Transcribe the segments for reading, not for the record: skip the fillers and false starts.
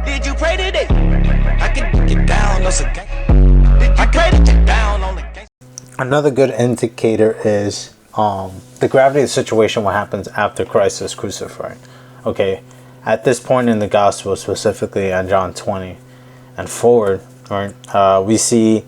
Did you pray today? I can get down on some gang. Did you pray to get down on the gang? Another good indicator is the gravity of the situation, what happens after Christ is crucified. Okay, at this point in the gospel, specifically at John 20 and forward, right, we see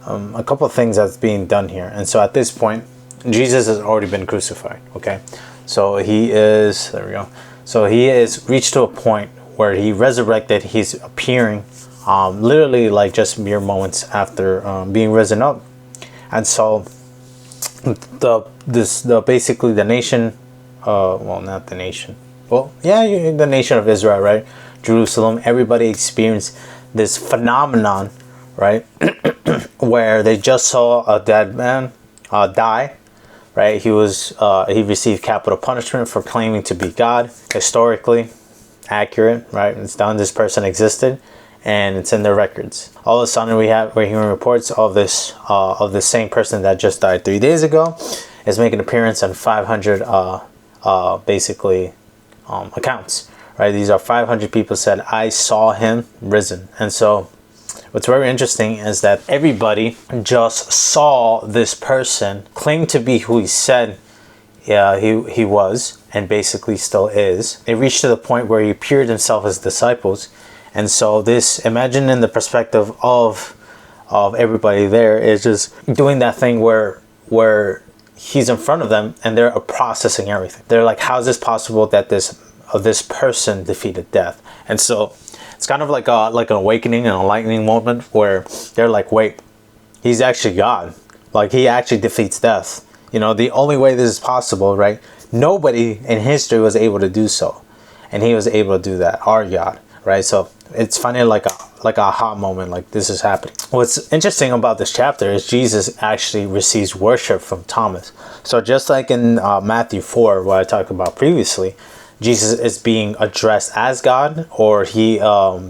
a couple of things that's being done here. And so at this point, Jesus has already been crucified. Okay, so he is, there we go. So he is reached to a point where he resurrected. He's appearing literally like just mere moments after being risen up. And so basically the nation, well, not the nation, well, yeah, the nation of Israel, right, Jerusalem, everybody experienced this phenomenon, right, where they just saw a dead man die, right. He received capital punishment for claiming to be God. Historically accurate, right, it's done. This person existed, and it's in their records. All of a sudden we're hearing reports of this same person that just died 3 days ago is making an appearance on 500 accounts, right? These are 500 people said, I saw him risen. And so what's very interesting is that everybody just saw this person claim to be who he said he was, and basically still is. It reached to the point where he appeared himself as disciples. And so this, imagine in the perspective of everybody there, is just doing that thing where he's in front of them and they're processing everything. They're like, how is this possible that this person defeated death? And so it's kind of like an awakening and a enlightening moment where they're like, wait, he's actually God. Like, he actually defeats death. You know, the only way this is possible, right? Nobody in history was able to do so, and he was able to do that. Our God, right? So it's funny, like a aha moment, like this is happening. What's interesting about this chapter is Jesus actually receives worship from Thomas. So just like in Matthew 4, what I talked about previously, Jesus is being addressed as God, or he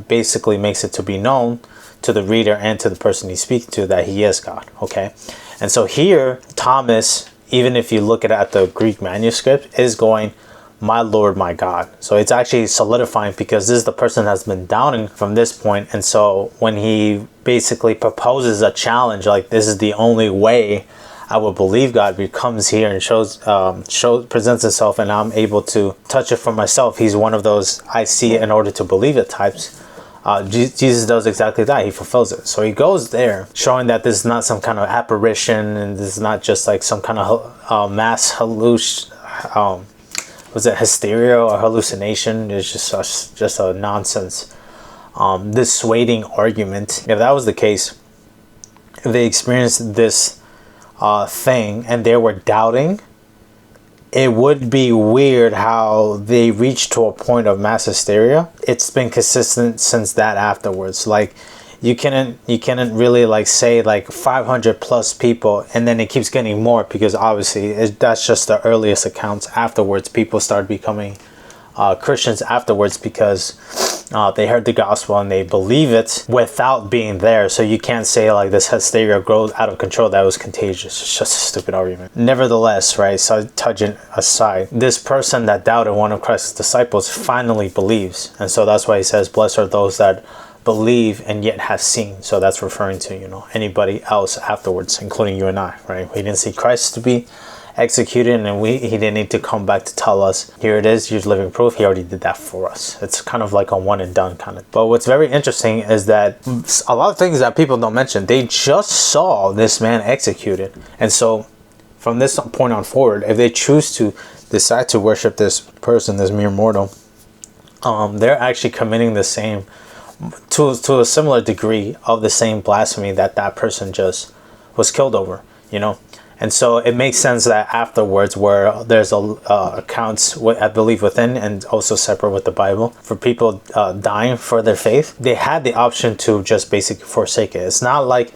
basically makes it to be known to the reader and to the person he's speaking to that he is God. Okay, and so here Thomas, even if you look at the Greek manuscript, is going, my Lord, my God. So it's actually solidifying, because this is the person that's been doubting from this point. And so when he basically proposes a challenge, like this is the only way I will believe God, he comes here and presents himself, and I'm able to touch it for myself. He's one of those I see it in order to believe it types. Jesus does exactly that. He fulfills it. So he goes there, showing that this is not some kind of apparition, and this is not just like some kind of mass hysteria or hallucination. It's just a nonsense, dissuading argument. If that was the case, if they experienced this thing and they were doubting, it would be weird how they reached to a point of mass hysteria. It's been consistent since that afterwards. Like, you couldn't really like say like 500 plus people, and then it keeps getting more, because obviously that's just the earliest accounts. Afterwards, people started becoming Christians afterwards, because they heard the gospel and they believe it without being there. So you can't say like this hysteria grows out of control, that was contagious. It's just a stupid argument. Nevertheless, right, so touching aside, this person that doubted, one of Christ's disciples, finally believes. And so that's why he says, blessed are those that believe and yet have seen. So that's referring to, you know, anybody else afterwards, including you and I, right? We didn't see Christ to be executed, and he didn't need to come back to tell us, here it is, here's living proof. He already did that for us. It's kind of like a one and done kind of. But what's very interesting is that a lot of things that people don't mention, they just saw this man executed. And so from this point on forward, if they choose to decide to worship this person, this mere mortal, they're actually committing the same, to a similar degree of the same blasphemy that person just was killed over, you know. And so it makes sense that afterwards, where there's accounts, I believe, within and also separate with the Bible, for people dying for their faith, they had the option to just basically forsake it. It's not like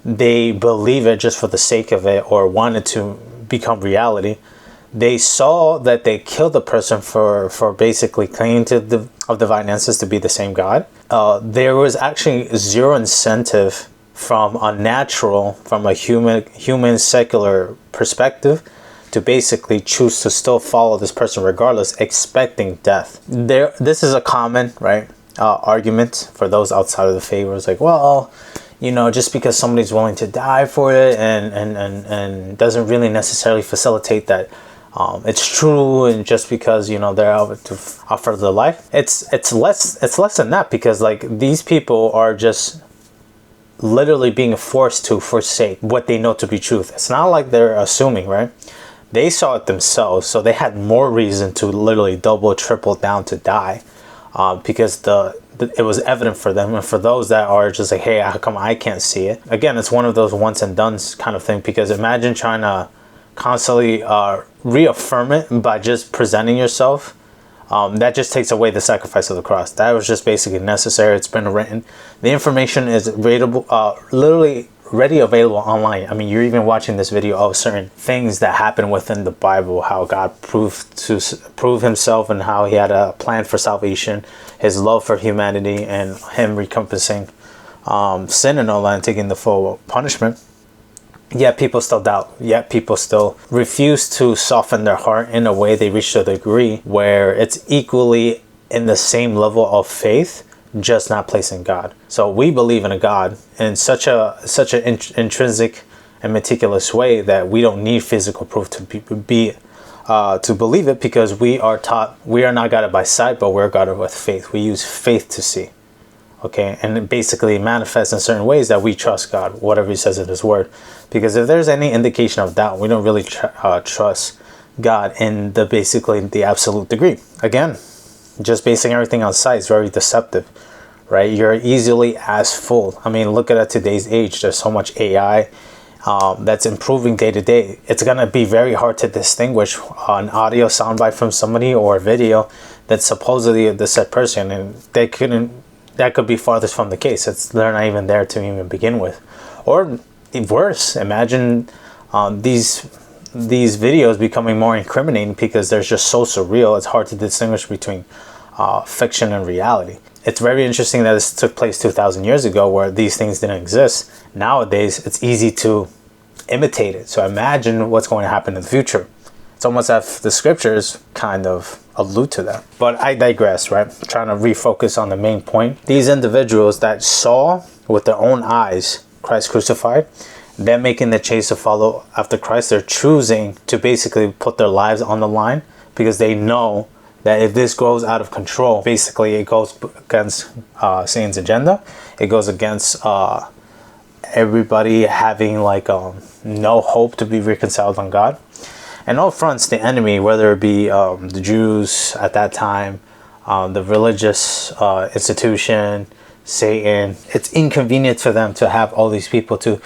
they believe it just for the sake of it or wanted to become reality. They saw that they killed the person for basically claiming to of divine essence to be the same God. There was actually zero incentive from a human secular perspective to basically choose to still follow this person regardless, expecting death. This is a common, right? argument for those outside of the faith. Where it's like, well, you know, just because somebody's willing to die for it and doesn't really necessarily facilitate that it's true, and just because, you know, they're out to offer their life, it's less than that, because like these people are just literally being forced to forsake what they know to be truth. It's not like they're assuming, right? They saw it themselves, so they had more reason to literally double, triple down to die, because it was evident for them. And for those that are just like, hey, how come I can't see it? Again, it's one of those once and done kind of thing, because imagine trying to constantly reaffirm it by just presenting yourself. That just takes away the sacrifice of the cross. That was just basically necessary. It's been written. The information is literally ready, available online. I mean, you're even watching this video of certain things that happen within the Bible, how God prove himself, and how he had a plan for salvation, his love for humanity, and him recompassing sin and all that, and taking the full punishment. Yet people still doubt. Yet people still refuse to soften their heart in a way. They reach a degree where it's equally in the same level of faith, just not placing God. So we believe in a God in such an intrinsic and meticulous way that we don't need physical proof to believe it, because we are taught we are not guided by sight, but we're guided with faith. We use faith to see. Okay, and it basically manifests in certain ways that we trust God, whatever he says in his word. Because if there's any indication of doubt, we don't really trust God in the absolute degree. Again, just basing everything on sight is very deceptive, right? You're easily as fooled. I mean, look at today's age. There's so much AI that's improving day to day. It's going to be very hard to distinguish an audio soundbite from somebody, or a video that's supposedly the said person, and that could be farthest from the case. They're not even there to even begin with. Or worse, imagine these videos becoming more incriminating because they're just so surreal. It's hard to distinguish between fiction and reality. It's very interesting that this took place 2,000 years ago, where these things didn't exist. Nowadays, it's easy to imitate it. So imagine what's going to happen in the future. It's almost as if the scriptures kind of allude to that. But I digress, right? I'm trying to refocus on the main point. These individuals that saw with their own eyes Christ crucified, they're making the chase to follow after Christ. They're choosing to basically put their lives on the line, because they know that if this goes out of control, basically it goes against Satan's agenda. It goes against everybody having like no hope to be reconciled on God. And all fronts, the enemy, whether it be the Jews at that time, the religious institution, Satan, it's inconvenient for them to have all these people to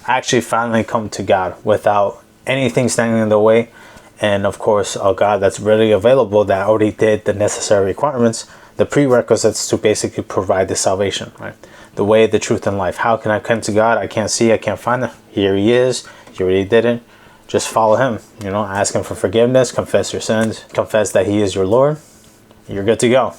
actually finally come to God without anything standing in the way. And of course, a God that's readily available, that already did the necessary requirements, the prerequisites to basically provide the salvation, right? The way, the truth, and life. How can I come to God? I can't see, I can't find him. Here he is. He already did it. Just follow him, you know, ask him for forgiveness, confess your sins, confess that he is your Lord. You're good to go.